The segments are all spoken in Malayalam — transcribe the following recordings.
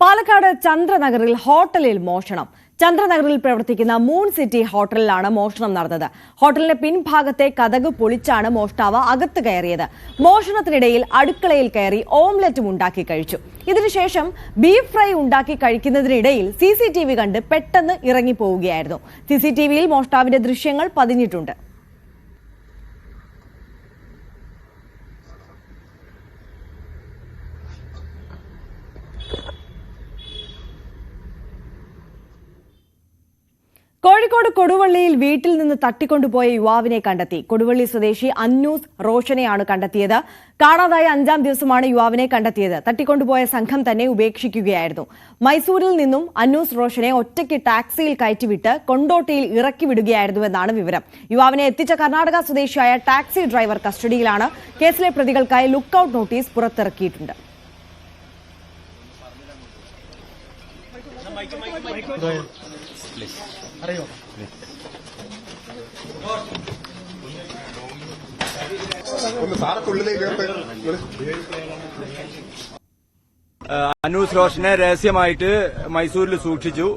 പാലക്കാട് ചന്ദ്രനഗറിൽ ഹോട്ടലിൽ മോഷണം. ചന്ദ്രനഗറിൽ പ്രവർത്തിക്കുന്ന മൂൺ സിറ്റി ഹോട്ടലിലാണ് മോഷണം നടന്നത്. ഹോട്ടലിന്റെ പിൻഭാഗത്തെ കതക് പൊളിച്ചാണ് മോഷ്ടാവ് അകത്ത് കയറിയത്. മോഷണത്തിനിടയിൽ അടുക്കളയിൽ കയറി ഓംലെറ്റും ഉണ്ടാക്കി കഴിച്ചു. ഇതിനുശേഷം ബീഫ് ഫ്രൈ ഉണ്ടാക്കി കഴിക്കുന്നതിനിടയിൽ CCTV കണ്ട് പെട്ടെന്ന് ഇറങ്ങിപ്പോവുകയായിരുന്നു. CCTVയിൽ മോഷ്ടാവിന്റെ ദൃശ്യങ്ങൾ പതിഞ്ഞിട്ടുണ്ട്. കോഴിക്കോട് കൊടുവള്ളിയിൽ വീട്ടിൽ നിന്ന് തട്ടിക്കൊണ്ടുപോയ യുവാവിനെ കണ്ടെത്തി. കൊടുവള്ളി സ്വദേശി അന്നൂസ് റോഷനെയാണ് കണ്ടെത്തിയത്. കാണാതായ 5-ാം ദിവസമാണ് യുവാവിനെ കണ്ടെത്തിയത്. തട്ടിക്കൊണ്ടുപോയ സംഘം തന്നെ ഉപേക്ഷിക്കുകയായിരുന്നു. മൈസൂരിൽ നിന്നും അന്നൂസ് റോഷനെ ഒറ്റയ്ക്ക് ടാക്സിയിൽ കയറ്റിവിട്ട് കൊണ്ടോട്ടിയിൽ ഇറക്കി വിടുകയായിരുന്നുവെന്നാണ് വിവരം. യുവാവിനെ എത്തിച്ച കർണാടക സ്വദേശിയായ ടാക്സി ഡ്രൈവർ കസ്റ്റഡിയിലാണ്. കേസിലെ പ്രതികൾക്കായി ലുക്കൌട്ട് നോട്ടീസ് പുറത്തിറക്കിയിട്ടുണ്ട്. അന്നൂസ് റോഷനെ രഹസ്യമായിട്ട് മൈസൂരിൽ സൂക്ഷിച്ചു.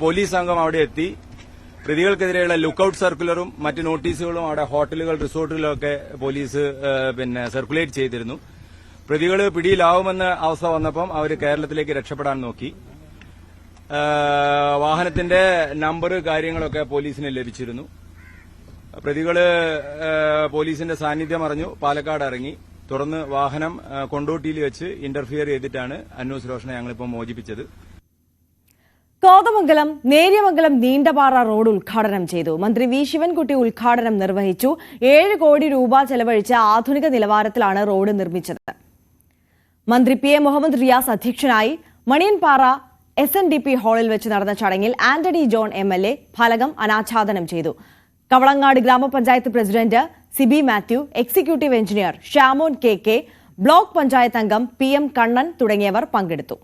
പോലീസ് സംഘം അവിടെ എത്തി. പ്രതികൾക്കെതിരെയുള്ള ലുക്കൌട്ട് സർക്കുലറും മറ്റ് നോട്ടീസുകളും അവിടെ ഹോട്ടലുകൾ, റിസോർട്ടുകളിലൊക്കെ പോലീസ് സർക്കുലേറ്റ് ചെയ്തിരുന്നു. പ്രതികൾ പിടിയിലാവുമെന്ന അവസ്ഥ വന്നപ്പം അവർ കേരളത്തിലേക്ക് രക്ഷപ്പെടാൻ നോക്കി. വാഹനത്തിന്റെ നമ്പർ കാര്യങ്ങളൊക്കെ പോലീസിന് ലഭിച്ചിരുന്നു. പ്രതികള് പോലീസിന്റെ സാന്നിധ്യം അറിഞ്ഞു പാലക്കാട് ഇറങ്ങി. തുടർന്ന് വാഹനം കൊണ്ടോട്ടിയിൽ വെച്ച് ഇന്റർഫിയർ ചെയ്തിട്ടാണ് അന്നൂസ് റോഷനെ ഞങ്ങളിപ്പോൾ മോചിപ്പിച്ചത്. കോതമംഗലം നേര്യമംഗലം നീണ്ടപാറ റോഡ് ഉദ്ഘാടനം ചെയ്തു. മന്ത്രി വി ശിവൻകുട്ടി ഉദ്ഘാടനം നിർവഹിച്ചു. 7 കോടി രൂപ ചെലവഴിച്ച് ആധുനിക നിലവാരത്തിലാണ് റോഡ് നിർമ്മിച്ചത്. മന്ത്രി PA മുഹമ്മദ് റിയാസ് അധ്യക്ഷനായി. മണിയൻപാറ SNDP ഹാളിൽ വെച്ച് നടന്ന ചടങ്ങിൽ ആന്റണി ജോൺ MLA ഫലകം അനാച്ഛാദനം ചെയ്തു. Kavalangad grama panchayat president Siby Mathew, executive engineer Shamon KK, block panchayat അംഗം PM കണ്ണൻ തുടങ്ങിയവർ പങ്കെടുത്തു.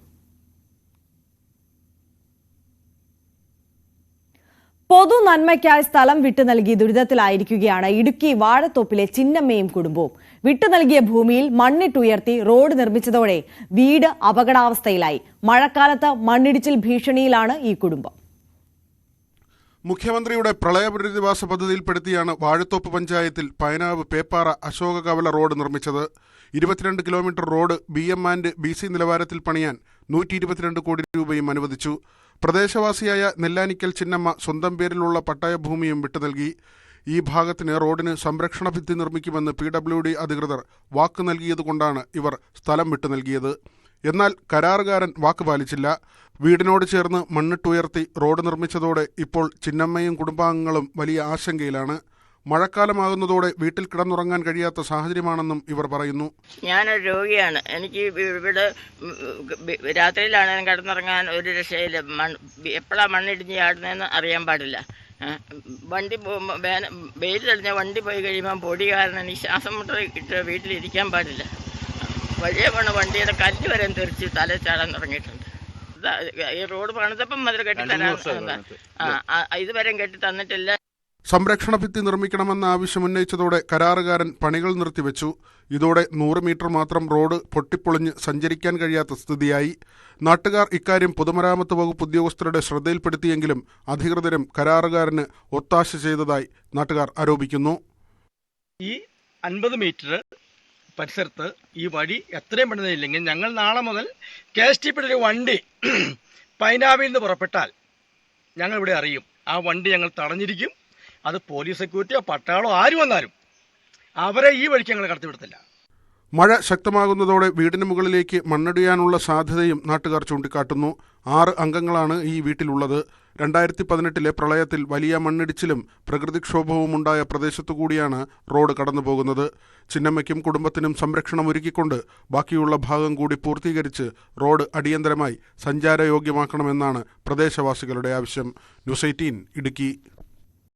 പൊതു നന്മയ്ക്കായി സ്ഥലം വിട്ടു നൽകി ദുരിതത്തിലായിരിക്കുകയാണ് ഇടുക്കി വാഴത്തോപ്പിലെ ചിന്നമ്മയും കുടുംബവും. വിട്ടു നൽകിയ ഭൂമിയിൽ മണ്ണിട്ടുയർത്തി റോഡ് നിർമ്മിച്ചതോടെ വീട് അപകടാവസ്ഥയിലായി. മഴക്കാലത്ത് മണ്ണിടിച്ചിൽ ഭീഷണിയിലാണ് ഈ കുടുംബം. മുഖ്യമന്ത്രിയുടെ പ്രളയപുനരധിവാസ പദ്ധതിയിൽപ്പെടുത്തിയാണ് വാഴത്തോപ്പ് പഞ്ചായത്തിൽ പയനാവ് പേപ്പാറ അശോക കവല റോഡ് നിർമ്മിച്ചത്. 22 kilometre road BM and BC നിലവാരത്തിൽ പണിയാൻ 122 കോടി രൂപയും അനുവദിച്ചു. പ്രദേശവാസിയായ നെല്ലാനിക്കൽ ചിന്നമ്മ സ്വന്തം പേരിലുള്ള പട്ടയ ഭൂമിയും വിട്ടു നൽകി. ഈ ഭാഗത്തിന് റോഡിന് സംരക്ഷണ ഭിത്തി നിർമ്മിക്കുമെന്ന് PWD അധികൃതർ വാക്ക് നൽകിയതുകൊണ്ടാണ് ഇവർ സ്ഥലം വിട്ടു നൽകിയത്. എന്നാൽ കരാറുകാരൻ വാക്ക് പാലിച്ചില്ല. വീടിനോട് ചേർന്ന് മണ്ണിട്ടുയർത്തി റോഡ് നിർമ്മിച്ചതോടെ ഇപ്പോൾ ചിന്നമ്മയും കുടുംബാംഗങ്ങളും വലിയ ആശങ്കയിലാണ്. മഴക്കാലമാകുന്നതോടെ വീട്ടിൽ കിടന്നുറങ്ങാൻ കഴിയാത്ത സാഹചര്യമാണെന്നും ഇവർ പറയുന്നു. ഞാനൊരു രോഗിയാണ്. എനിക്ക് ഇവിടെ രാത്രിയിലാണ് കിടന്നുറങ്ങാൻ ഒരു രക്ഷയില്ല. എപ്പോഴാണ് മണ്ണിടിഞ്ഞ് ചാടുന്നതെന്ന് അറിയാൻ പാടില്ല. വണ്ടി വെയിൽ തെളിഞ്ഞ വണ്ടി പോയി കഴിയുമ്പോൾ പൊടി കാരണം എനിക്ക് ശ്വാസം മുട്ട ഇട്ട് വീട്ടിലിരിക്കാൻ പാടില്ല. വലിയ വണ്ടിയുടെ കല്ല് വരെ തെറിച്ച് തല ചാടാൻ തുടങ്ങിയിട്ടുണ്ട്. ഈ റോഡ് പണിതപ്പം മുതൽ കെട്ടിത്തരാൻ ഇതുവരെ കെട്ടി തന്നിട്ടില്ല. സംരക്ഷണ ഭിത്തി നിർമ്മിക്കണമെന്ന ആവശ്യം ഉന്നയിച്ചതോടെ കരാറുകാരൻ പണികൾ നിർത്തിവെച്ചു. ഇതോടെ 100 മീറ്റർ മാത്രം റോഡ് പൊട്ടിപ്പൊളിഞ്ഞ് സഞ്ചരിക്കാൻ കഴിയാത്ത സ്ഥിതിയായി. നാട്ടുകാർ ഇക്കാര്യം പൊതുമരാമത്ത് വകുപ്പ് ഉദ്യോഗസ്ഥരുടെ ശ്രദ്ധയിൽപ്പെടുത്തിയെങ്കിലും അധികൃതരും കരാറുകാരന് ഒത്താശ ചെയ്തതായി നാട്ടുകാർ ആരോപിക്കുന്നു. ഈ 50 മീറ്റർ പരിസരത്ത് ഈ വഴി എത്രയും പെടുന്നില്ലെങ്കിൽ ഞങ്ങൾ നാളെ മുതൽ KSTPയുടെ ഒരു വണ്ടി പൈനാവിൽ നിന്ന് പുറപ്പെട്ടാൽ ഞങ്ങൾ ഇവിടെ അറിയും. ആ വണ്ടി ഞങ്ങൾ തടഞ്ഞിരിക്കും. അത് പോലീസ് സെക്യൂരിറ്റിയോ പട്ടാളോ ആര് വന്നാലും അവരെ ഈ വഴിക്ക് ഞങ്ങൾ കടത്തിവിടത്തില്ല. മഴ ശക്തമാകുന്നതോടെ വീടിന് മുകളിലേക്ക് മണ്ണിടിയാനുള്ള സാധ്യതയും നാട്ടുകാർ ചൂണ്ടിക്കാട്ടുന്നു. 6 അംഗങ്ങളാണ് ഈ വീട്ടിലുള്ളത്. 2018 പ്രളയത്തിൽ വലിയ മണ്ണിടിച്ചിലും പ്രകൃതിക്ഷോഭവും ഉണ്ടായ പ്രദേശത്തുകൂടിയാണ് റോഡ് കടന്നുപോകുന്നത്. ചിന്നമ്മയ്ക്കും കുടുംബത്തിനും സംരക്ഷണം ഒരുക്കിക്കൊണ്ട് ബാക്കിയുള്ള ഭാഗം കൂടി പൂർത്തീകരിച്ച് റോഡ് അടിയന്തരമായി സഞ്ചാരയോഗ്യമാക്കണമെന്നാണ് പ്രദേശവാസികളുടെ ആവശ്യം. ന്യൂസ് 18 ഇടുക്കി.